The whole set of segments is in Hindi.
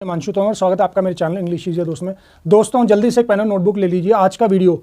हिमांशु तोमर, स्वागत है आपका मेरे चैनल इंग्लिश ईजी दोस्त में। दोस्तों जल्दी से एक पेन और नोटबुक ले लीजिए। आज का वीडियो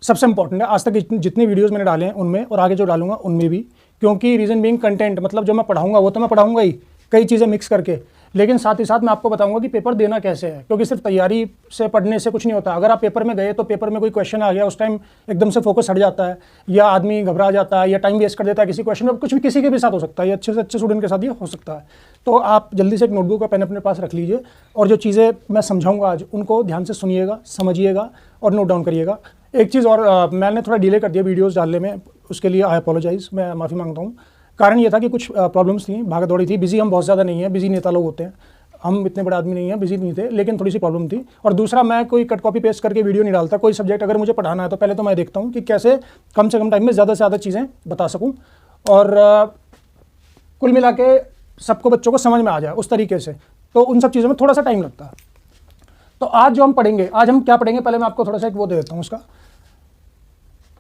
सबसे इंपॉर्टेंट है, आज तक जितने वीडियोस मैंने डाले हैं उनमें और आगे जो डालूंगा उनमें भी, क्योंकि रीजन बीइंग कंटेंट, मतलब जो मैं पढ़ाऊंगा वो तो मैं पढ़ाऊंगा ही, कई चीज़ें मिक्स करके, लेकिन साथ ही साथ मैं आपको बताऊंगा कि पेपर देना कैसे है, क्योंकि सिर्फ तैयारी से पढ़ने से कुछ नहीं होता। अगर आप पेपर में गए तो पेपर में कोई क्वेश्चन आ गया, उस टाइम एकदम से फोकस हट जाता है, या आदमी घबरा जाता है, या टाइम वेस्ट कर देता है किसी क्वेश्चन में। कुछ भी किसी के भी साथ हो सकता है, ये अच्छे से अच्छे स्टूडेंट के साथ ये हो सकता है। तो आप जल्दी से एक नोटबुक का पेन अपने पास रख लीजिए और जो चीज़ें मैं समझाऊंगा आज उनको ध्यान से सुनिएगा, समझिएगा और नोट डाउन करिएगा। एक चीज़ और, मैंने थोड़ा डिले कर दिया वीडियोस डालने में, उसके लिए आई अपोलोजाइज़, मैं माफ़ी मांगता हूँ। कारण ये था कि कुछ प्रॉब्लम्स थी, भागा दौड़ी थी। बिजी हम बहुत ज़्यादा नहीं है, बिजी नेता लोग होते हैं, हम इतने बड़े आदमी नहीं हैं, बिजी नहीं थे, लेकिन थोड़ी सी प्रॉब्लम थी। और दूसरा, मैं कोई कट कॉपी पेस्ट करके वीडियो नहीं डालता। कोई सब्जेक्ट अगर मुझे पढ़ाना है तो पहले तो मैं देखता हूँ कि कैसे कम से कम टाइम में ज़्यादा से ज़्यादा चीज़ें बता सकूँ और कुल मिला के सबको, बच्चों को समझ में आ जाए उस तरीके से। तो उन सब चीज़ों में थोड़ा सा टाइम लगता है। तो आज जो हम पढ़ेंगे, आज हम क्या पढ़ेंगे, पहले मैं आपको थोड़ा सा एक वो दे देता हूँ उसका।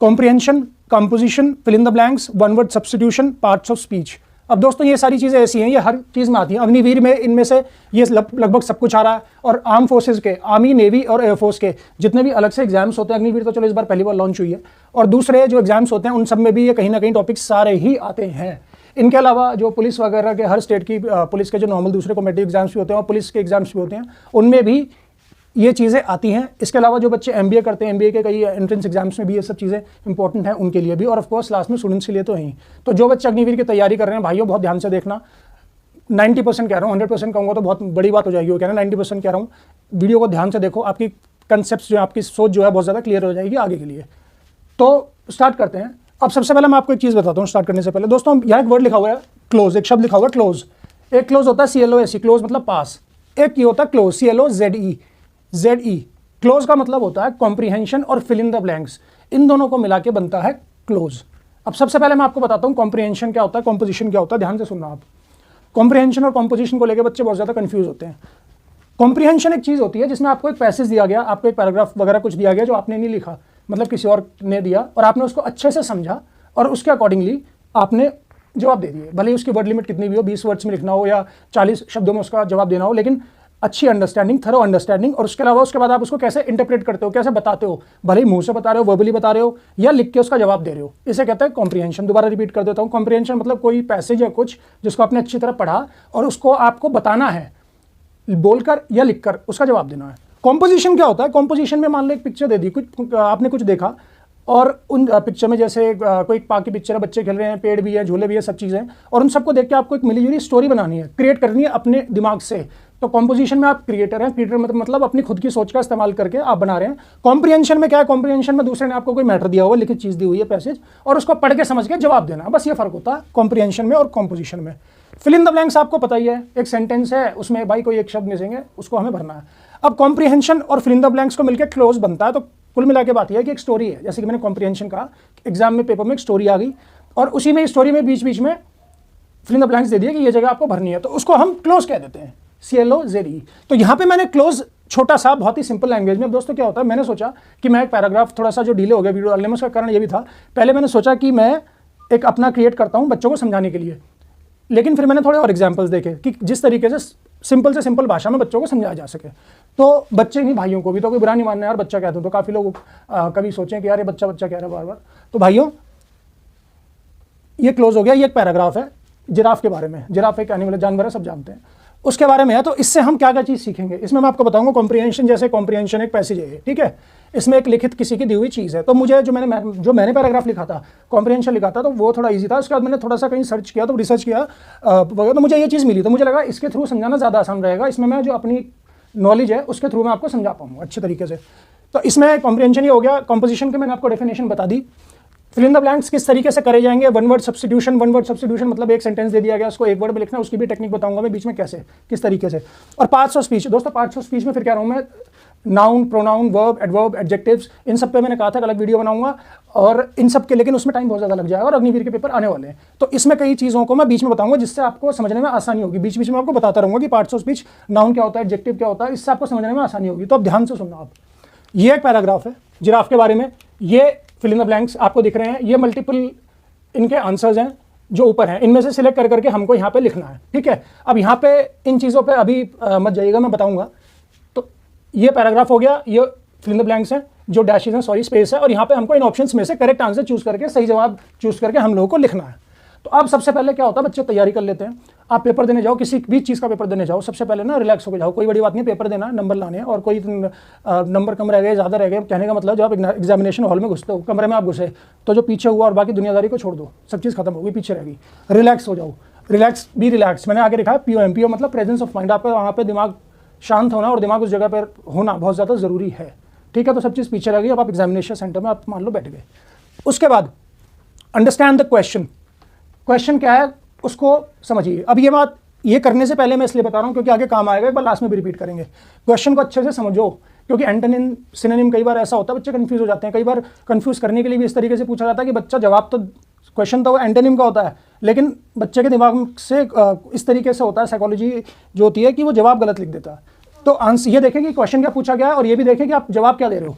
Comprehension, composition, fill in the blanks, one word substitution, parts of speech. अब दोस्तों ये सारी चीज़ें ऐसी हैं, ये हर चीज़ में आती हैं। अग्निवीर में इनमें से ये लगभग सब कुछ आ रहा है। और आर्म फोर्सेज के, आर्मी, नेवी और एयरफोर्स के जितने भी अलग से एग्जाम्स होते हैं, अग्निवीर तो चलो इस बार पहली बार लॉन्च हुई है, और दूसरे जो एग्जाम्स होते हैं उन सब में भी ये कहीं ना कहीं टॉपिक्स सारे ही आते हैं। इनके अलावा जो पुलिस वगैरह के, हर स्टेट की पुलिस के जो नॉर्मल दूसरे कॉम्पिटिटिव एग्जाम्स भी होते हैं और पुलिस के एग्जाम्स भी होते हैं, उनमें भी ये चीज़ें आती हैं। इसके अलावा जो बच्चे एमबीए करते हैं, एमबीए के कई एंट्रेंस एग्जाम्स में भी ये सब चीज़ें इंपॉर्टेंट हैं उनके लिए भी, और ऑफकोर्स लास्ट में स्टूडेंट्स के लिए तो ही। तो जो बच्चे अग्निवीर की तैयारी कर रहे हैं भाइयों, बहुत ध्यान से देखना। 90% कह रहा हूँ, 100% कहूँगा तो बहुत बड़ी बात हो जाएगी, वो कहना 90% कह रहा हूँ। वीडियो को ध्यान से देखो, आपकी कंसेप्ट जो है, आपकी सोच जो है बहुत ज़्यादा क्लियर हो जाएगी आगे के लिए। तो स्टार्ट करते हैं। अब सबसे पहले मैं आपको एक चीज़ बताता हूँ स्टार्ट करने से पहले। दोस्तों यहाँ एक वर्ड लिखा हुआ है क्लोज, एक शब्द लिखा हुआ है क्लोज। एक क्लोज होता है CLOSE, क्लोज मतलब पास। एक ये होता है क्लोज, CLOZE। क्लोज का मतलब होता है कॉम्प्रिहेंशन और फिल इन द ब्लैंक्स, इन दोनों को मिला के बनता है क्लोज। अब सबसे पहले मैं आपको बताता हूँ कॉम्प्रिहेंशन क्या होता है, कॉम्पोजिशन क्या होता है। ध्यान से सुनना आप। कॉम्प्रिहेंशन और कॉम्पोजिशन को लेकर बच्चे बहुत ज़्यादा कंफ्यूज होते हैं। कॉम्प्रिहेंशन एक चीज़ होती है जिसमें आपको एक पैसेज दिया गया, आपको एक पैराग्राफ वगैरह कुछ दिया गया जो आपने नहीं लिखा, मतलब किसी और ने दिया, और आपने उसको अच्छे से समझा और उसके अकॉर्डिंगली आपने जवाब दे दिए। भले ही उसकी वर्ड लिमिट कितनी भी हो, 20 वर्ड्स में लिखना हो या 40 शब्दों में उसका जवाब देना हो, लेकिन अच्छी अंडरस्टैंडिंग, थरो अंडरस्टैंडिंग। और उसके अलावा उसके बाद आप उसको कैसे इंटरप्रेट करते हो, कैसे बताते हो, भले ही मुंह से बता रहे हो, वर्बली बता रहे हो, या लिख के उसका जवाब दे रहे हो, इसे कहते हैं कॉम्प्रिहेंशन। दोबारा रिपीट कर देता हूँ। कॉम्प्रिहेंशन मतलब कोई पैसेज या कुछ जिसको आपने अच्छी तरह पढ़ा और उसको आपको बताना है, बोलकर या लिखकर उसका जवाब देना है। कॉम्पोजिशन क्या होता है? कॉम्पोजिशन में मान लो एक पिक्चर दे दी, कुछ आपने कुछ देखा, और उन पिक्चर में जैसे कोई पार्क की पिक्चर है, बच्चे खेल रहे हैं, पेड़ भी है, झूले भी है, सब चीज़ें, और उन सबको देख के आपको एक मिलीजुली स्टोरी बनानी है, क्रिएट करनी है अपने दिमाग से। तो कॉम्पोजिशन में आप क्रिएटर हैं, क्रिएटर मतलब अपनी खुद की सोच का इस्तेमाल करके आप बना रहे हैं। कॉम्प्रिहेंशन में क्या है? कॉम्प्रिहेंशन में दूसरे ने आपको कोई मैटर दिया हुआ, लिखित चीज़ दी हुई है, पैसेज, और उसको पढ़ के समझ के जवाब देना, बस ये फर्क होता है कॉम्प्रिहेंशन में और कॉम्पोजिशन में। फिल इन द ब्लैंक्स आपको पता ही है, एक सेंटेंस है, उसमें भाई कोई एक शब्द मिसिंग है, उसको हमें भरना है। अब कॉम्प्रिहेंशन और फिल इन द ब्लैंक्स को मिलकर क्लोज बनता है। तो कुल मिला के बात यह है कि एक स्टोरी है, जैसे कि मैंने कॉम्प्रिहेंशन कहा, एग्जाम में पेपर में एक स्टोरी आ गई, और उसी में स्टोरी में बीच बीच में फिल इन द ब्लैंक्स दे दिया कि ये जगह आपको भरनी है, तो उसको हम क्लोज कह देते हैं, CLOZE। तो यहाँ पे मैंने क्लोज छोटा सा, बहुत ही सिंपल लैंग्वेज में। दोस्तों क्या होता है, मैंने सोचा कि मैं एक पैराग्राफ, थोड़ा सा जो डिले हो गया वीडियो डालने में, उसका कारण ये भी था, पहले मैंने सोचा कि मैं एक अपना क्रिएट करता हूँ बच्चों को समझाने के लिए, लेकिन फिर मैंने थोड़े और एग्जाम्पल्स देखे कि जिस तरीके से सिंपल भाषा में बच्चों को समझाया जा सके। तो बच्चे नहीं, भाइयों को भी, तो कोई बुरा नहीं मानना यार बच्चा कहते हो, तो काफ़ी लोग कभी सोचें कि यार ये बच्चा कह रहा है बार बार। तो भाइयों ये क्लोज हो गया। ये एक पैराग्राफ है जिराफ के बारे में। जिराफ एक एनिमल, जानवर है, सब जानते हैं, उसके बारे में है। तो इससे हम क्या क्या चीज़ सीखेंगे, इसमें मैं आपको बताऊंगा। कॉम्प्रिहेंशन, जैसे कॉम्प्रिहेंशन एक पैसेज है, ठीक है, इसमें एक लिखित किसी की दी हुई चीज़ है। तो मुझे जो मैंने पैराग्राफ लिखा था, कॉम्प्रिहेंशन लिखा था, तो वो थोड़ा इजी था। उसके बाद मैंने थोड़ा सा कहीं सर्च किया, तो रिसर्च किया, तो मुझे ये चीज़ मिली, तो मुझे लगा इसके थ्रू समझाना ज़्यादा आसान रहेगा। इसमें मैं जो अपनी नॉलेज है उसके थ्रू मैं आपको समझा पाऊंगा अच्छे तरीके से। तो इसमें कॉम्प्रिहेंशन ये हो गया। कॉम्पोजिशन की मैंने आपको डेफिनेशन बता दी। फिल इन द ब्लैंक्स किस तरीके से करे जाएंगे, वन वर्ड सब्स्टिट्यूशन मतलब एक सेंटेंस दे दिया गया, उसको एक वर्ड में लिखना, उसकी भी टेक्निक बताऊंगा मैं बीच में कैसे, किस तरीके से। और पार्ट्स ऑफ स्पीच। दोस्तों पार्ट्स ऑफ स्पीच में फिर क्या रहा हूँ मैं, noun, pronoun, verb, adverb, adjectives, इन सब पे मैंने कहा था अलग वीडियो बनाऊंगा, और इन सब के, लेकिन उसमें टाइम बहुत ज़्यादा लग जाएगा और अग्निवीर के पेपर आने वाले हैं। तो इसमें कई चीज़ों को मैं बीच में बताऊंगा जिससे आपको समझने में आसानी होगी। बीच बीच में आपको बताता रहूंगा कि पार्ट्स ऑफ स्पीच, नाउन क्या होता है, एडजेक्टिव क्या होता है, इससे आपको समझने में आसानी होगी। तो अब ध्यान से सुनना आप। ये एक पैराग्राफ है जिराफ के बारे में, ये फिल इन द ब्लैंक्स आपको दिख रहे हैं, ये मल्टीपल इनके आंसर्स हैं, जो ऊपर हैं इनमें से सिलेक्ट कर करके हमको यहाँ पे लिखना है, ठीक है। अब यहाँ पे इन चीज़ों पे अभी मत जाइएगा, मैं बताऊंगा। तो ये पैराग्राफ हो गया, ये फिल इन द ब्लैंक्स हैं, जो डैशेज हैं, सॉरी स्पेस है, और यहाँ पे हमको इन ऑप्शंस में से करेक्ट आंसर चूज करके, सही जवाब चूज करके हम लोगों को लिखना है। तो अब सबसे पहले क्या होता है, बच्चे तैयारी कर लेते हैं। आप पेपर देने जाओ, किसी भी चीज़ का पेपर देने जाओ, सबसे पहले ना रिलैक्स होकर जाओ। कोई बड़ी बात नहीं, पेपर देना है, नंबर लाने हैं, और कोई नंबर कम रह गए, ज़्यादा रह गए, कहने का मतलब जब आप एग्जामिनेशन हॉल में घुसते हो, कमरे में आप घुसे, तो जो पीछे हुआ और बाकी दुनियादारी को छोड़ दो, सब चीज़ खत्म होगी, पीछे रहेगी। रिलैक्स हो जाओ, रिलैक्स, बी रिलैक्स। मैंने आगे लिखा है POM, PO मतलब प्रेजेंस ऑफ माइंड। आपका वहाँ पे दिमाग शांत होना और दिमाग उस जगह पर होना बहुत ज़्यादा ज़रूरी है, ठीक है। तो सब चीज़ पीछे रह गई। अब आप एग्जामिनेशन सेंटर में आप मान लो बैठ गए। उसके बाद अंडरस्टैंड द क्वेश्चन। क्वेश्चन क्या है उसको समझिए। अब ये बात ये करने से पहले मैं इसलिए बता रहा हूँ क्योंकि आगे काम आएगा, एक बार लास्ट में भी रिपीट करेंगे। क्वेश्चन को अच्छे से समझो, क्योंकि एंटोनिम सिनोनिम कई बार ऐसा होता है बच्चे कंफ्यूज हो जाते हैं। कई बार कंफ्यूज करने के लिए भी इस तरीके से पूछा जाता है कि बच्चा जवाब तो क्वेश्चन तो एंटोनिम का होता है, लेकिन बच्चे के दिमाग से इस तरीके से होता है, साइकोलॉजी जो होती है कि वो जवाब गलत लिख देता है। तो आंसर ये देखें कि क्वेश्चन क्या पूछा गया है और ये भी देखें कि आप जवाब क्या दे रहे हो।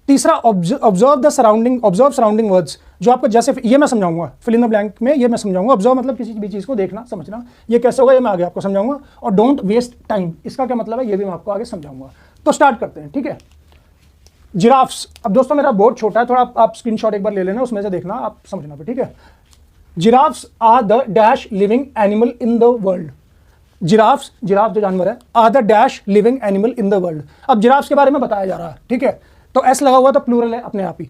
तीसरा, observe the surrounding, observe surrounding words, जो आपको जैसे ये मैं समझाऊंगा फिल इन द ब्लैंक में, ये मैं समझाऊंगा। ऑब्जर्व मतलब किसी भी चीज़ को देखना समझना, ये कैसे होगा ये मैं आगे आपको समझाऊंगा। और डोंट वेस्ट टाइम, इसका क्या मतलब है ये भी मैं आपको आगे समझाऊंगा। तो स्टार्ट करते हैं, ठीक है। जिराफ्स। अब दोस्तों मेरा बोर्ड छोटा है, थोड़ा आप स्क्रीनशॉट एक बार ले लेना, उसमें से देखना, आप समझना पे, ठीक है। Giraffes are the dash living animal in the world. Giraffes, giraffe जो जानवर है, are the dash living animal in the world. अब जिराफ्स के बारे में बताया जा रहा है, ठीक है। तो एस लगा हुआ तो प्लूरल है अपने आप ही।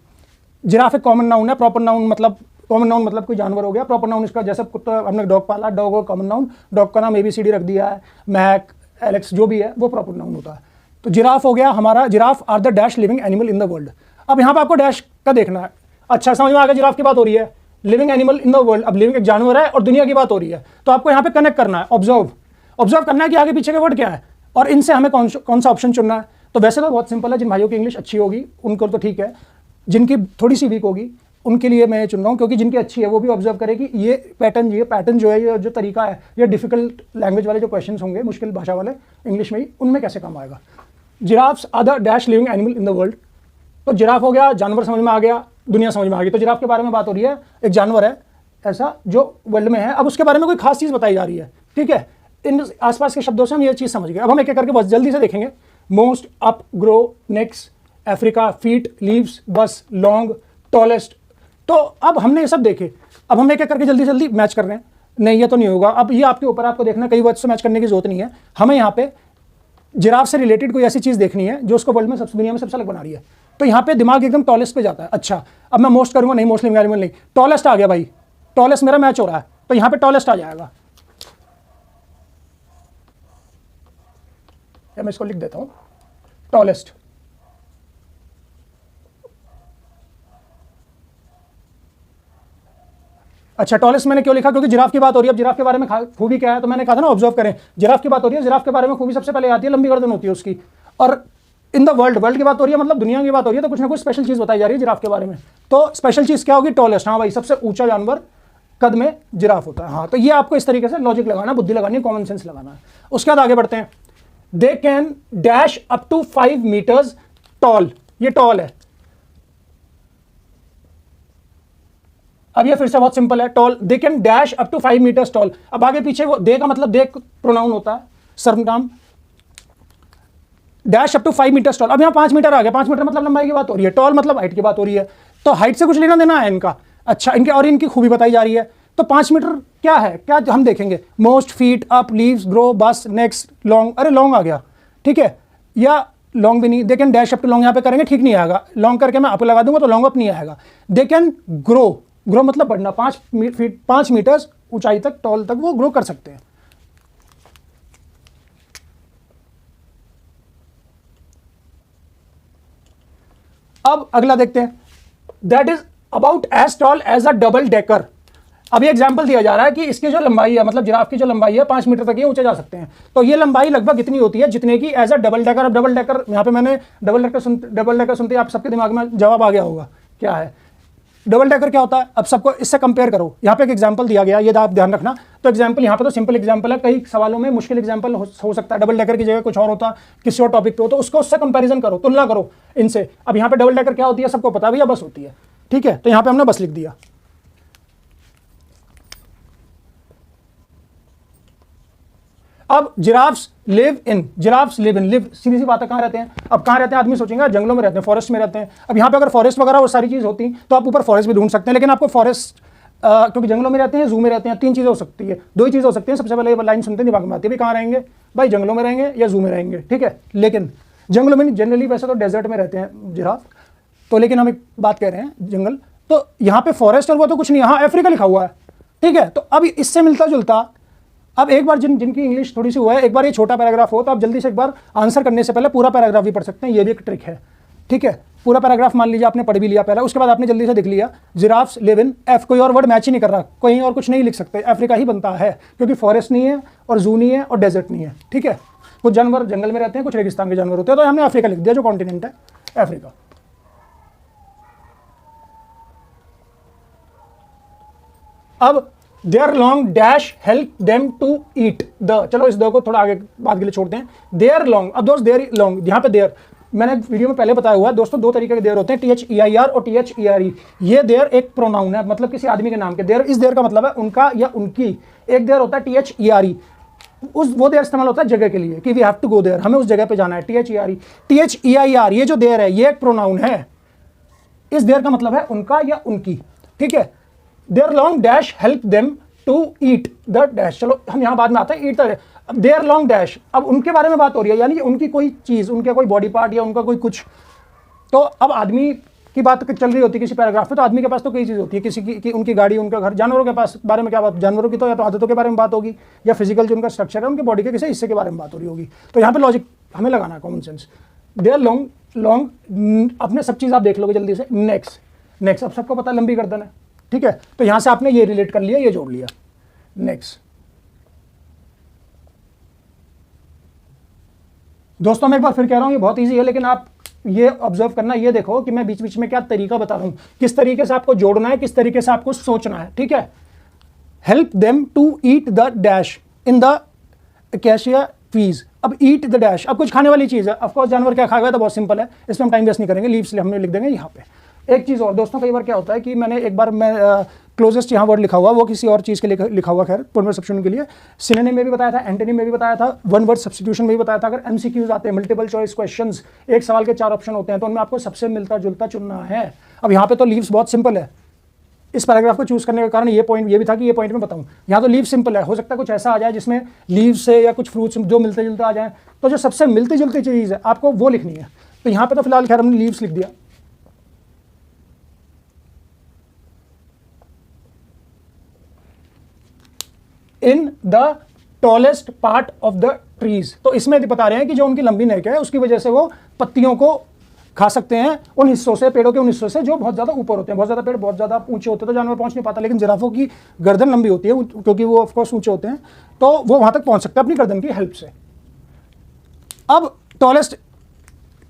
जिराफ एक कॉमन नाउन है, प्रॉपर नाउन मतलब, कॉमन नाउन मतलब कोई जानवर हो गया, प्रॉपर नाउन इसका जैसे कुत्ता, हमने डॉग पाला, डॉग हो कॉमन नाउन, डॉग का नाम ABCD रख दिया है, मैक, एलेक्स जो भी है वो प्रॉपर नाउन होता है। तो जिराफ हो गया हमारा, giraffe are the dash living animal in the world. अब यहाँ पर आपको डैश का देखना है। अच्छा समझ में आ गया, जिराफ की बात हो रही है, living animal in the world. अब लिविंग एक जानवर है और दुनिया की बात हो रही है, तो आपको यहाँ पे कनेक्ट करना है, ऑब्जर्व, ऑब्जर्व करना है कि आगे पीछे के वर्ड क्या है और इनसे हमें कौन सा ऑप्शन चुनना है। तो वैसे तो बहुत सिंपल है, जिन भाइयों की इंग्लिश अच्छी होगी उनको तो ठीक है, जिनकी थोड़ी सी वीक होगी उनके लिए मैं ये चुन रहा हूँ, क्योंकि जिनकी अच्छी है वो भी ऑब्जर्व करेगी ये पैटर्न जो है, ये जो तरीका है, ये डिफिकल्ट लैंग्वेज वाले जो क्वेश्चंस होंगे, मुश्किल भाषा वाले इंग्लिश में ही, उनमें कैसे काम आएगा। Giraffes are the dash living animal in the world. तो जिराफ हो गया, जानवर समझ में आ गया, दुनिया समझ में आ गई। तो जिराफ के बारे में बात हो रही है, एक जानवर है ऐसा जो वर्ल्ड में है। अब उसके बारे में कोई खास चीज़ बताई जा रही है, ठीक है। इन आसपास के शब्दों से हम ये चीज़ समझ गए। अब हम एक एक करके बहुत जल्दी से देखेंगे। Most, up, grow, next, Africa, feet, leaves, बस, लॉन्ग, टॉलेस्ट। तो अब हमने ये सब देखे, अब हम एक एक करके जल्दी जल्दी मैच कर रहे हैं। नहीं ये तो नहीं होगा, अब ये आपके ऊपर, आपको देखना, कई वर्ड से मैच करने की जरूरत नहीं है। हमें यहाँ पे जिराफ से रिलेटेड कोई ऐसी चीज़ देखनी है जो उसको वर्ल्ड में सबसे, दुनिया में सबसे अलग बना रही है। तो यहाँ पे दिमाग एकदम टॉलेस्ट पे जाता है। अच्छा अब मैं मोस्ट करूँगा, नहीं मोस्ट लिविंग एनिमल नहीं, टॉलेस्ट आ गया भाई, टॉलेस्ट मेरा मैच हो रहा है, तो यहाँ पे टॉलेस्ट आ जाएगा। मैं इसको लिख देता हूँ, टॉलेस्ट। अच्छा टॉलेस्ट मैंने क्यों लिखा, क्योंकि जिराफ की बात हो रही है। अब जिराफ के बारे में खूबी क्या है, तो मैंने कहा था ना ऑब्जर्व करें, जिराफ की बात हो रही है, जिराफ के बारे में खूबी सबसे पहले आती है, लंबी गर्दन होती है उसकी। और इन द वर्ल्ड, वर्ल्ड की बात हो रही है मतलब दुनिया की बात हो रही है, तो कुछ ना कुछ स्पेशल चीज़ बताई जा रही है जिराफ के बारे में। तो स्पेशल चीज़ क्या होगी, टॉलेस्ट। हाँ भाई, सबसे ऊंचा जानवर कद में जिराफ होता है। हाँ तो ये आपको इस तरीके से लॉजिक लगाना, बुद्धि लगानी है, कॉमन सेंस लगाना है। उसके बाद आगे बढ़ते हैं। They can dash up to 5 meters tall. ये टॉल है। अब ये फिर से बहुत सिंपल है, tall, they can dash up to 5 meters tall. अब आगे पीछे वो दे का मतलब, दे प्रोनाउन होता है, सर्वनाम। Dash up to 5 meters tall. अब यहाँ 5 मीटर आ गया, 5 मीटर मतलब लंबाई की बात हो रही है, टॉल मतलब हाइट की बात हो रही है, तो हाइट से कुछ लेना देना है इनका। अच्छा इनके और इनकी खूबी बताई जा रही है। तो 5 मीटर क्या है, क्या हम देखेंगे, most, feet, up, leaves, grow, बस, नेक्स्ट, लॉन्ग। अरे लॉन्ग आ गया, ठीक है, या लॉन्ग भी नहीं, they can dash up to long यहाँ पे करेंगे, ठीक नहीं आएगा, लॉन्ग करके मैं अप लगा दूंगा तो लॉन्ग अप नहीं आएगा। दे कैन ग्रो, ग्रो मतलब बढ़ना, 5 मीटर्स ऊंचाई तक, टॉल तक वो ग्रो कर सकते हैं। अब अगला देखते हैं, that is about as tall as a double decker. अब ये एग्जाम्पल दिया जा रहा है कि इसकी जो लंबाई है, मतलब जिराफ की जो लंबाई है 5 मीटर तक ये ऊंचे जा सकते हैं, तो ये लंबाई लगभग इतनी होती है जितने की एज अ डबल डेकर। अब डबल डेकर यहाँ पे मैंने डबल डेकर सुनते ही आप सबके दिमाग में जवाब आ गया होगा क्या है डबल डेकर, क्या होता है। अब सबको इससे कंपेयर करो, यहाँ पे एक एग्जांपल दिया गया, ये आप ध्यान रखना। तो एग्जांपल यहाँ पे तो सिंपल एग्जांपल है, कई सवालों में मुश्किल एग्जांपल हो सकता है, डबल डेकर की जगह कुछ और होता, किसी और टॉपिक पे हो, तो उसको उससे कंपैरिजन करो, तुलना करो इनसे। अब यहाँ पे डबल डेकर क्या होती है सबको पता, भैया बस होती है, ठीक है। तो यहाँ पे हमने बस लिख दिया। अब giraffes live in, giraffes live in, live सीधी सी बात है, कहाँ रहते हैं? अब कहाँ रहते हैं? आदमी सोचेंगे जंगलों में रहते हैं, फॉरेस्ट में रहते हैं। अब यहाँ पे अगर फॉरेस्ट वगैरह वो सारी चीज़ होती तो आप ऊपर फॉरेस्ट भी ढूंढ सकते हैं, लेकिन आपको फॉरेस्ट क्योंकि जंगलों में रहते हैं, जू में रहते हैं, तीन चीज़ें हो सकती है, दो ही चीज़ हो सकती है। सबसे पहले ये लाइन सुनते हैं दिमाग में आती है, भाई कहाँ रहेंगे? भाई जंगलों में रहेंगे या जू में रहेंगे, ठीक है। लेकिन जंगलों में जनरली वैसे तो डेजर्ट में रहते हैं जिराफ, तो लेकिन हम एक बात कह रहे हैं जंगल, तो यहाँ पे फॉरेस्ट और वो तो कुछ नहीं, यहाँ अफ्रीका लिखा हुआ है, ठीक है। तो अब इससे मिलता जुलता, अब एक बार जिनकी इंग्लिश थोड़ी सी हुआ है, एक बार ये छोटा पैराग्राफ हो तो आप जल्दी से एक बार आंसर करने से पहले पूरा पैराग्राफ भी पढ़ सकते हैं, ये भी एक ट्रिक है, ठीक है। पूरा पैराग्राफ मान लीजिए आपने पढ़ भी लिया पहले, उसके बाद आपने जल्दी से देख लिया जिराफ्स लिव इन एफ, कोई और वर्ड मैच ही नहीं कर रहा, कोई और कुछ नहीं लिख सकते, अफ्रीका ही बनता है, क्योंकि फॉरेस्ट नहीं है और जू नहीं है और डेजर्ट नहीं है, ठीक है। कुछ जानवर जंगल में रहते हैं, कुछ रेगिस्तान के जानवर होते हैं, तो हमने अफ्रीका लिख दिया, जो कॉन्टिनेंट है अफ्रीका। अब their long dash help them to eat the, चलो इस द को थोड़ा आगे बात के लिए छोड़ते हैं। देयर लॉन्ग, अब दोस्त देयर लॉन्ग, यहाँ पे देयर मैंने वीडियो में पहले बताया हुआ है दोस्तों, दो तरीके के देयर होते हैं, THEIR और THERE। ये देयर एक प्रोनाउन है, मतलब किसी आदमी के नाम के देयर, इस देयर का मतलब है उनका या उनकी। एक देयर होता है THERE, वो देयर इस्तेमाल होता है जगह के लिए कि we have to go there, हमें उस जगह पे जाना है, THERE। THEIR ये जो देयर है ये एक प्रोनाउन है, इस देयर का मतलब है उनका या उनकी, ठीक है। Their long dash help them to eat the dash, चलो हम यहाँ बाद में आते हैं ईट द। अब देयर लॉन्ग डैश, अब उनके बारे में बात हो रही है, यानी कि उनकी कोई चीज़, उनका कोई बॉडी पार्ट या उनका कोई कुछ। तो अब आदमी की बात चल रही होती है किसी पैराग्राफ में, तो आदमी के पास तो कई चीज़ होती है, किसी की उनकी गाड़ी, उनका घर। जानवरों के पास बारे में क्या बात? जानवरों की तो या तो आदतों के बारे में बात होगी, या फिजिकल जो उनका स्ट्रक्चर है, उनके बॉडी के किसी हिस्से के बारे में बात हो रही होगी। तो यहाँ पे लॉजिक हमें लगाना है, कॉमन सेंस। देयर लॉन्ग अपने सब चीज़ आप देख लोगे जल्दी से। नेक्स्ट अब सबको पता है लंबी गर्दन है, ठीक है। तो यहां से आपने ये रिलेट कर लिया, ये जोड़ लिया। नेक्स्ट दोस्तों मैं एक बार फिर कह रहा हूं, ये बहुत इजी है, लेकिन आप ये ऑब्जर्व करना, ये देखो कि मैं बीच बीच में क्या तरीका बता रहा हूं, किस तरीके से आपको जोड़ना है, किस तरीके से आपको सोचना है, ठीक है। Help them to eat the dash in the acacia trees. अब ईट द डैश, अब कुछ खाने वाली चीज है, ऑफकोर्स जानवर क्या खाएगा, तो बहुत सिंपल है, इसमें हम टाइम वेस्ट नहीं करेंगे, लीव्स हमने लिख देंगे यहाँ पे। एक चीज़ और दोस्तों, कई बार क्या होता है कि मैंने एक बार मैं क्लोजेस्ट यहाँ वर्ड लिखा हुआ, वो किसी और चीज़ के लिए लिखा हुआ, खैर वन वर्ड सब्स्टिट्यूशन के लिए सिनोनिम में भी बताया था, एंटोनिम में भी बताया था, वन वर्ड सब्स्टिट्यूशन में भी बताया था। अगर MCQs आते हैं, मल्टीपल चॉइस क्वेश्चंस, एक सवाल के 4 ऑप्शन होते हैं, तो उनमें आपको सबसे मिलता जुलता चुनना है। अब यहाँ पे तो लीव्स बहुत सिंपल है, इस पैराग्राफ को चूज करने का कारण ये पॉइंट ये भी था कि ये पॉइंट में बताऊं, यहाँ तो लीव सिंपल है, हो सकता है कुछ ऐसा आ जाए जिसमें लीव से या कुछ फ्रूट्स जो मिलते जुलते आ जाए, तो जो सबसे मिलती जुलती चीज़ है आपको वो लिखनी है। तो यहाँ पे तो फिलहाल खैर हमने लीव्स लिख दिया। In the tallest part of the trees, तो इसमें बता रहे हैं कि जो उनकी लंबी नेक है उसकी वजह से वो पत्तियों को खा सकते हैं, उन हिस्सों से, पेड़ों के उन हिस्सों से जो बहुत ज़्यादा ऊपर होते हैं। बहुत ज़्यादा पेड़ बहुत ज़्यादा ऊंचे होते हैं तो जानवर पहुंच नहीं पाता, लेकिन जिराफों की गर्दन लंबी होती है क्योंकि वो ऑफकोर्स ऊंचे होते हैं, तो वो वहां तक पहुंच सकते हैं अपनी गर्दन की हेल्प से। अब टॉलेस्ट,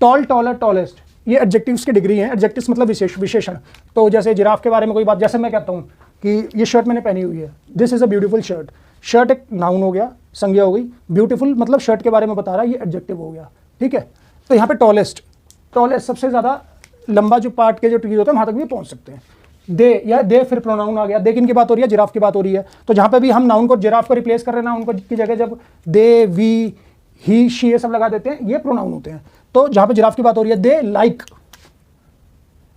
टॉलर, टॉलेस्ट, ये एडजेक्टिव्स की डिग्री है। एडजेक्टिव्स मतलब विशेषण। तो जैसे जिराफ के बारे में कोई बात, जैसे मैं कहता हूँ कि ये शर्ट मैंने पहनी हुई है, this is a beautiful shirt. Shirt एक नाउन हो गया, संज्ञा हो गई। ब्यूटीफुल मतलब शर्ट के बारे में बता रहा है, ये एडजेक्टिव हो गया, ठीक है। तो यहाँ पे टॉलेस्ट सबसे ज़्यादा लंबा जो पार्ट के जो ट्रीज होते हैं वहाँ तक भी पहुँच सकते हैं। दे या दे फिर प्रोनाउन आ गया, दे किन की बात हो रही है? जिराफ की बात हो रही है। तो जहाँ पे भी हम नाउन को, जिराफ को रिप्लेस कर रहे हैं, नाउन को की जगह जब दे, वी, ही, शी ये सब लगा देते हैं, ये प्रोनाउन होते हैं। तो जहाँ पे जिराफ की बात हो रही है, they like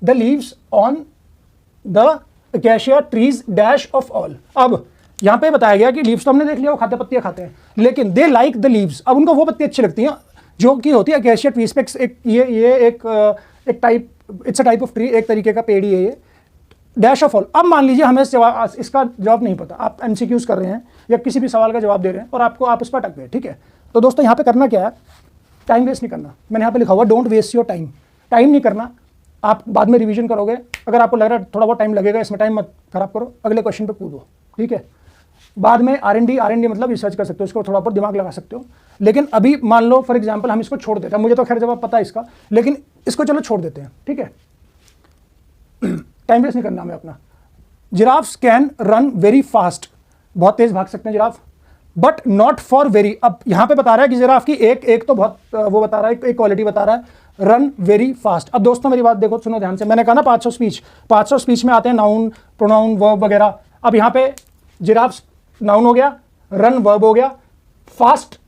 the leaves on the acacia trees dash of all. अब यहाँ पे बताया गया कि लीव्स तो हमने देख लिया, वो खाते पत्तियाँ खाते हैं, लेकिन दे लाइक द लीव्स, अब उनको वो पत्ती अच्छी लगती हैं जो कि होती है अकेशिया ट्रीज पे। एक type, it's a type of tree, एक तरीके का पेड़ ही है ये। डैश ऑफ ऑल, अब मान लीजिए हमें इसका जवाब नहीं पता, आप MCQs कर रहे हैं या किसी भी सवाल का जवाब दे रहे हैं और आप उस पर अटक गए, ठीक है। तो दोस्तों यहाँ पे करना क्या है, टाइम वेस्ट नहीं करना। मैंने यहाँ पे लिखा हुआ don't waste your time, time नहीं करना। आप बाद में रिवीजन करोगे, अगर आपको लग रहा है थोड़ा बहुत टाइम लगेगा, इसमें टाइम मत खराब करो, अगले क्वेश्चन पे कूदो, ठीक है। बाद में R&D मतलब रिसर्च कर सकते हो, इसको थोड़ा बहुत दिमाग लगा सकते हो। लेकिन अभी मान लो फॉर एग्जांपल हम इसको छोड़ देते हैं, मुझे तो खैर जवाब पता है इसका, लेकिन इसको चलो छोड़ देते हैं, ठीक है। टाइम वेस्ट नहीं करना हमें अपना। Giraffes can run very fast, बहुत तेज भाग सकते हैं giraffe, but not for very. अब यहाँ पे बता रहा है कि जिराफ की एक तो बहुत वो बता रहा है, एक क्वालिटी बता रहा है, रन वेरी फास्ट। अब दोस्तों मेरी बात देखो, सुनो ध्यान से, मैंने कहा ना 500 स्पीच में आते हैं नाउन, प्रोनाउन, वर्ब वगैरह। अब यहाँ पे जिराफ्स नाउन हो गया, रन वर्ब हो गया, फास्ट,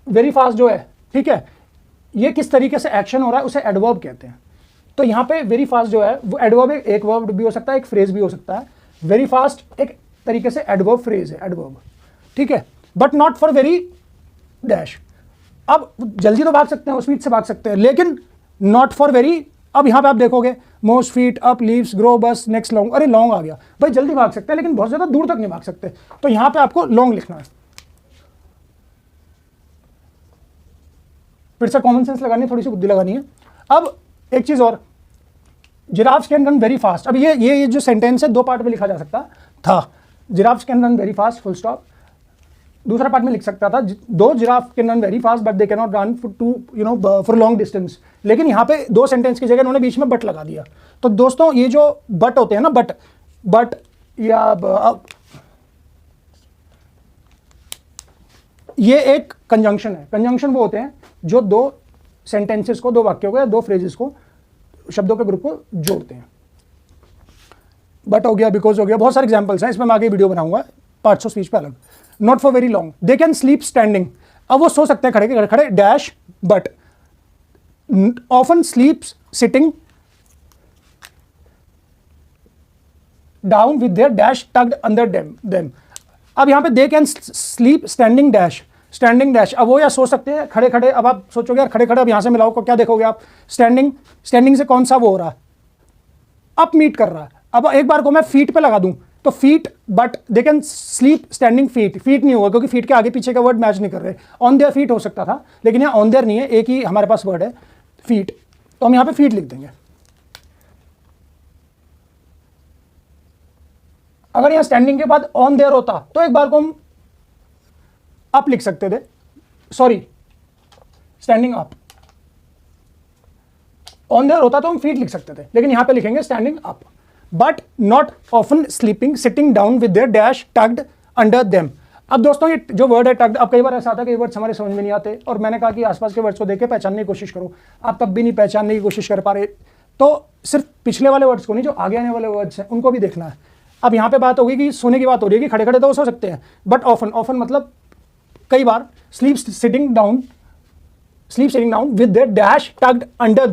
वेरी फास्ट जो है, ठीक है, ये किस तरीके से एक्शन हो रहा है उसे एडवर्ब कहते हैं। तो यहाँ पे वेरी फास्ट जो है वो एडवर्ब, एक वर्ब भी हो सकता है, एक फ्रेज भी हो सकता है। वेरी फास्ट एक तरीके से एडवर्ब फ्रेज है, एडवर्ब, ठीक है, but not for very dash. अब जल्दी तो भाग सकते हैं, स्पीड से भाग सकते हैं, लेकिन नॉट फॉर वेरी। अब यहाँ पे आप देखोगे most feet, up, leaves, grow, बस, नेक्स्ट, लॉन्ग। अरे लॉन्ग आ गया भाई, जल्दी भाग सकते हैं लेकिन बहुत ज़्यादा दूर तक नहीं भाग सकते, तो यहाँ पे आपको लॉन्ग लिखना है। फिर से कॉमन सेंस लगानी है, थोड़ी सी बुद्धि लगानी है। अब एक चीज़ और, giraffes can run very fast. अब ये जो सेंटेंस है दो पार्ट में लिखा जा सकता था। Giraffes can run very fast, full stop. दूसरा पार्ट में लिख सकता था दो giraffe can run very fast but they can not run for long distance. लेकिन यहाँ पे दो सेंटेंस की जगह उन्होंने बीच में बट लगा दिया। तो दोस्तों ये जो बट होते हैं ना, बट या ये एक कंजंक्शन है। कंजंक्शन वो होते हैं जो दो सेंटेंसेस को, दो वाक्यों को या दो फ्रेजेस को, शब्दों के ग्रुप को जोड़ते हैं। बट हो गया, बिकॉज हो गया, बहुत सारे एग्जांपल्स हैं, इसमें मैं आगे वीडियो बनाऊंगा पार्ट्स ऑफ स्पीच पे अलग। Not for very long, they can sleep standing. अब वो सो सकते हैं खड़े के खड़े, dash, but often स्लीप्स sitting down with their dash tugged under them. अब यहाँ पे they can sleep standing dash, standing dash. अब वो या सो सकते हैं खड़े खड़े। अब आप सोचोगे यार खड़े खड़े, अब यहाँ से मिलाओ को क्या देखोगे आप, स्टैंडिंग से कौन सा वो हो रहा है, अप मीट कर रहा है। अब एक बार को मैं फीट पे लगा दूं तो feet, but they can sleep standing feet नहीं होगा क्योंकि फीट के आगे पीछे का वर्ड मैच नहीं कर रहे। ऑन देयर फीट हो सकता था, लेकिन यहाँ ऑन देयर नहीं है, एक ही हमारे पास वर्ड है फीट, तो हम यहाँ पे फीट लिख देंगे। अगर यहाँ स्टैंडिंग के बाद ऑन देयर होता तो एक बार को हम अप लिख सकते थे, sorry standing up. On their होता तो हम फीट लिख सकते थे, लेकिन यहां पे लिखेंगे standing up. But not often sleeping sitting down with their dash tugged under them. अब दोस्तों ये जो वर्ड है टग्ड, अब कई बार ऐसा आता है कि वर्ड्स हमारे समझ में नहीं आते, और मैंने कहा कि आसपास के वर्ड्स को देख के पहचानने की कोशिश करो। आप तब भी नहीं पहचानने की कोशिश कर पा रहे, तो सिर्फ पिछले वाले वर्ड्स को नहीं, जो आगे आने वाले वर्ड्स हैं उनको भी देखना है। अब यहाँ पे बात होगी कि सोने की बात हो रही है कि खड़े खड़े तो सो सकते हैं, बट ऑफन मतलब कई बार, sleep sitting down with their dash tugged under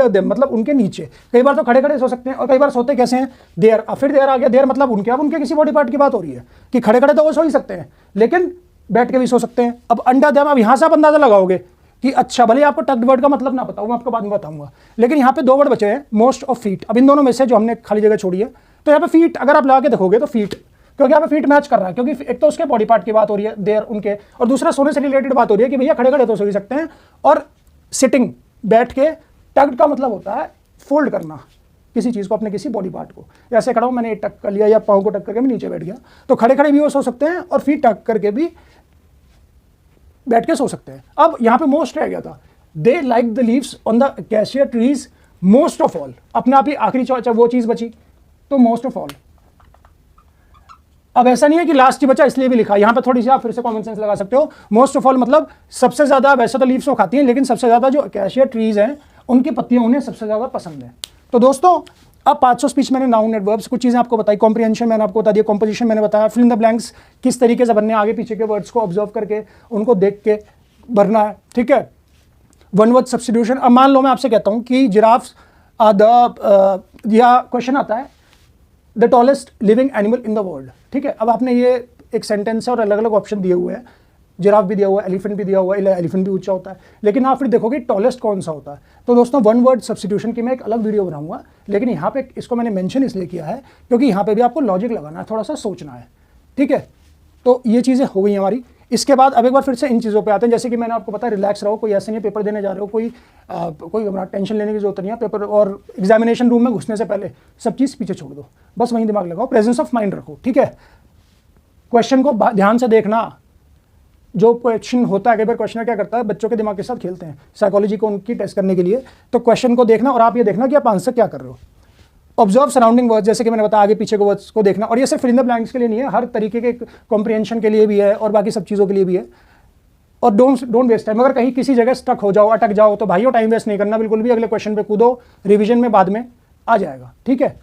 them मतलब उनके नीचे। कई बार तो खड़े खड़े सो सकते हैं, और कई बार सोते कैसे हैं, देयर। फिर देयर आ गया, देयर मतलब उनके, अब उनके किसी बॉडी पार्ट की बात हो रही है कि खड़े खड़े तो वो सो ही सकते हैं, लेकिन बैठ के भी सो सकते हैं। अब अंडर देम, अब यहाँ से आप अंदाजा लगाओगे कि अच्छा, भले आपको टग्ड वर्ड का मतलब ना पता हो, मैं आपको बाद में बताऊंगा, लेकिन यहाँ पे दो वर्ड बचे हैं, मोस्ट और फीट। अब इन दोनों में से जो हमने खाली जगह छोड़ी है, तो यहाँ पे फीट अगर आप लगा के देखोगे तो फीट, क्योंकि यहाँ पे फीट मैच कर रहा है, क्योंकि एक तो उसके बॉडी पार्ट की बात हो रही है देयर उनके, और दूसरा सोने से रिलेटेड बात हो रही है कि भैया खड़े खड़े तो सो ही सकते हैं। और सिटिंग बैठ के, टग्ड का मतलब होता है फोल्ड करना किसी चीज़ को, अपने किसी बॉडी पार्ट को। ऐसे खड़ा हूँ, मैंने टक कर लिया या पाँव को टक करके मैं नीचे बैठ गया, तो खड़े खड़े भी वो सो सकते हैं और फीट टक करके भी बैठ के सो सकते हैं। अब यहाँ पे मोस्ट रह गया था, they like the leaves on the cashier trees most of all. अपने आप ही आखिरी वो चीज़ बची, तो मोस्ट ऑफ ऑल। अब ऐसा नहीं है कि लास्ट ही बचा इसलिए भी लिखा, यहाँ पे थोड़ी सी आप फिर से कॉमन सेंस लगा सकते हो। मोस्ट ऑफ ऑल मतलब सबसे ज्यादा, वैसे तो लीव्स वो खाती हैं, लेकिन सबसे ज्यादा जो कैशियर ट्रीज हैं उनकी पत्तियां उन्हें सबसे ज्यादा पसंद है। तो दोस्तों अब पार्ट्स ऑफ स्पीच मैंने नाउन एडवर्ब्स कुछ चीजें आपको बताई, कॉम्प्रिहेंशन मैंने आपको बता दिया, कॉम्पोजिशन मैंने बताया, फिल इन द ब्लैंक्स किस तरीके से बनने, आगे पीछे के वर्ड्स को ऑब्जर्व करके उनको देख के भरना है, ठीक है। One word substitution. अब मान लो मैं आपसे कहता हूँ कि जिराफ्स या क्वेश्चन आता है the tallest living animal in the world, ठीक है। अब आपने ये एक सेंटेंस है और अलग अलग ऑप्शन दिए हुए हैं, जिराफ भी दिया हुआ है, एलिफेंट भी दिया हुआ है, एलिफेंट भी ऊंचा होता है, लेकिन आप फिर देखोगे टॉलेस्ट कौन सा होता है। तो दोस्तों वन वर्ड सब्स्टिट्यूशन की मैं एक अलग वीडियो बनाऊंगा, लेकिन यहाँ पे इसको मैंने मेंशन इसलिए किया है क्योंकि यहाँ पे भी आपको लॉजिक लगाना है, थोड़ा सा सोचना है, ठीक है। तो ये चीज़ें हो गई हमारी। इसके बाद अब एक बार फिर से इन चीज़ों पे आते हैं, जैसे कि मैंने आपको पता, रिलैक्स रहो, कोई ऐसे नहीं पेपर देने जा रहे हो, कोई टेंशन लेने की जरूरत नहीं है पेपर, और एग्जामिनेशन रूम में घुसने से पहले सब चीज़ पीछे छोड़ दो, बस वहीं दिमाग लगाओ, प्रेजेंस ऑफ माइंड रखो, ठीक है। क्वेश्चन को ध्यान से देखना, जो क्वेश्चन होता है, कई बार क्वेश्चनर क्या करता है, बच्चों के दिमाग के साथ खेलते हैं साइकोलॉजी को उनकी टेस्ट करने के लिए। तो क्वेश्चन को देखना और आप ये देखना कि आप आंसर क्या कर रहे हो। ऑब्जर्व सराउंडिंग वर्ड्स, जैसे कि मैंने बताया, आगे पीछे के वर्ड्स को देखना, और ये सिर्फ फिल इन द ब्लैंक्स के लिए नहीं है, हर तरीके के कॉम्प्रिहेंशन के लिए भी है और बाकी सब चीज़ों के लिए भी है। और डोंट वेस्ट टाइम। अगर कहीं किसी जगह स्टक हो जाओ, अटक जाओ, तो भाइयों टाइम वेस्ट नहीं करना बिल्कुल भी, अगले क्वेश्चन पे कूदो, रिवीजन में बाद में आ जाएगा, ठीक है।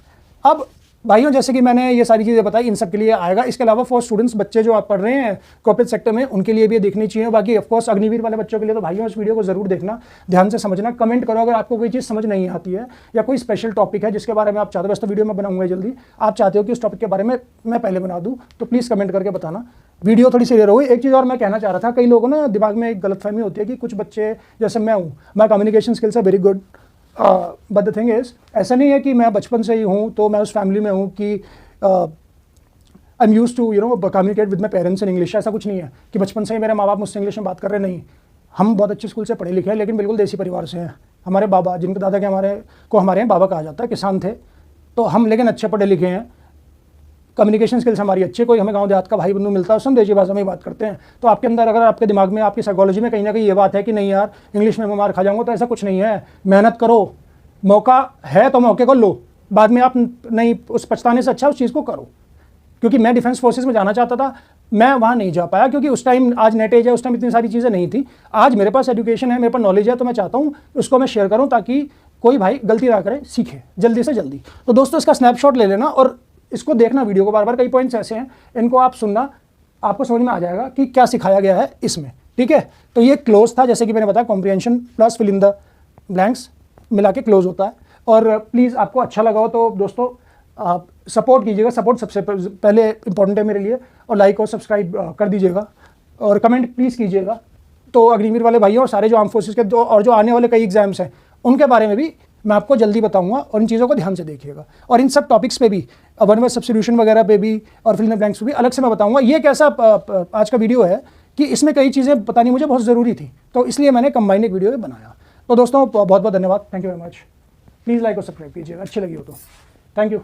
अब भाइयों जैसे कि मैंने ये सारी चीज़ें बताई, इन सब के लिए आएगा। इसके अलावा फॉर स्टूडेंट्स, बच्चे जो आप पढ़ रहे हैं कॉर्पोरेट सेक्टर में, उनके लिए भी ये देखनी चाहिए। बाकी ऑफकोर्स अग्निवीर वाले बच्चों के लिए तो भाइयों इस वीडियो को जरूर देखना, ध्यान से समझना, कमेंट करो अगर आपको कोई चीज़ समझ नहीं आती है या कोई स्पेशल टॉपिक है जिसके बारे में आप चाहते हो। वैसे तो वीडियो में बनाऊंगा जल्दी, आप चाहते हो कि उस टॉपिक के बारे में मैं पहले बना दूँ तो प्लीज़ कमेंट करके बताना। वीडियो थोड़ी सी देर हो गई। एक चीज़ और मैं कहना चाह रहा था, कई लोगों ना दिमाग में एक गलतफहमी होती है कि कुछ बच्चे, जैसे मैं हूँ, my communication skills are very good, but the thing is, ऐसा नहीं है कि मैं बचपन से ही हूँ तो मैं उस फैमिली में हूँ कि I am use to communicate with my parents in English. ऐसा कुछ नहीं है कि बचपन से ही मेरे माँ बाप मुझसे इंग्लिश में बात कर रहे, नहीं। हम बहुत अच्छे स्कूल से पढ़े लिखे हैं, लेकिन बिल्कुल देसी परिवार से हैं। हमारे बाबा, जिनके दादा के हमारे यहाँ बाबा कहा जाता है, किसान थे, तो हम लेकिन अच्छे पढ़े लिखे हैं। कम्युनिकेशन स्किल्स हमारी अच्छी, कोई हमें गांव देहात का भाई बंधु मिलता है उससे हम देशी भाषा में ही बात करते हैं। तो आपके अंदर, अगर आपके दिमाग में, आपकी साइकोलॉजी में कहीं ना कहीं ये बात है कि नहीं यार इंग्लिश में मैं मार खा जाऊंगा, तो ऐसा कुछ नहीं है। मेहनत करो, मौका है तो मौके को लो, बाद में आप नहीं, उस पछताने से अच्छा उस चीज़ को करो। क्योंकि मैं डिफेंस फोर्सेस में जाना चाहता था, मैं वहाँ नहीं जा पाया क्योंकि उस टाइम, आज नेट एज है, उस टाइम इतनी सारी चीज़ें नहीं थी। आज मेरे पास एजुकेशन है, मेरे पास नॉलेज है, तो मैं चाहता हूँ उसको मैं शेयर करूँ ताकि कोई भाई गलती ना करे, सीखे जल्दी से जल्दी। तो दोस्तों इसका स्नैपशॉट ले लेना और इसको देखना वीडियो को बार बार। कई पॉइंट्स ऐसे हैं, इनको आप सुनना, आपको समझ में आ जाएगा कि क्या सिखाया गया है इसमें, ठीक है। तो ये क्लोज था, जैसे कि मैंने बताया, comprehension plus fill in the blanks मिला के क्लोज होता है। और प्लीज़ आपको अच्छा लगा हो तो दोस्तों आप सपोर्ट कीजिएगा, सपोर्ट सबसे पहले इंपॉर्टेंट है मेरे लिए, और लाइक और सब्सक्राइब कर दीजिएगा और कमेंट प्लीज़ कीजिएगा। तो अग्निवीर वाले भाइयों और सारे जो आर्म फोर्सेस के और जो आने वाले कई एग्जाम्स हैं उनके बारे में भी मैं आपको जल्दी बताऊंगा, और इन चीज़ों को ध्यान से देखिएगा। और इन सब टॉपिक्स पे भी, वन वर्ड सब्स्टिट्यूशन वगैरह पे भी और फिल इन द ब्लैंक्स पे भी अलग से मैं बताऊंगा। ये कैसा आज का वीडियो है कि इसमें कई चीज़ें बतानी मुझे बहुत ज़रूरी थी, तो इसलिए मैंने कंबाइंड एक वीडियो बनाया। तो दोस्तों बहुत बहुत धन्यवाद, thank you very much. Please like और सब्सक्राइब कीजिएगा, अच्छी लगी हो तो। Thank you.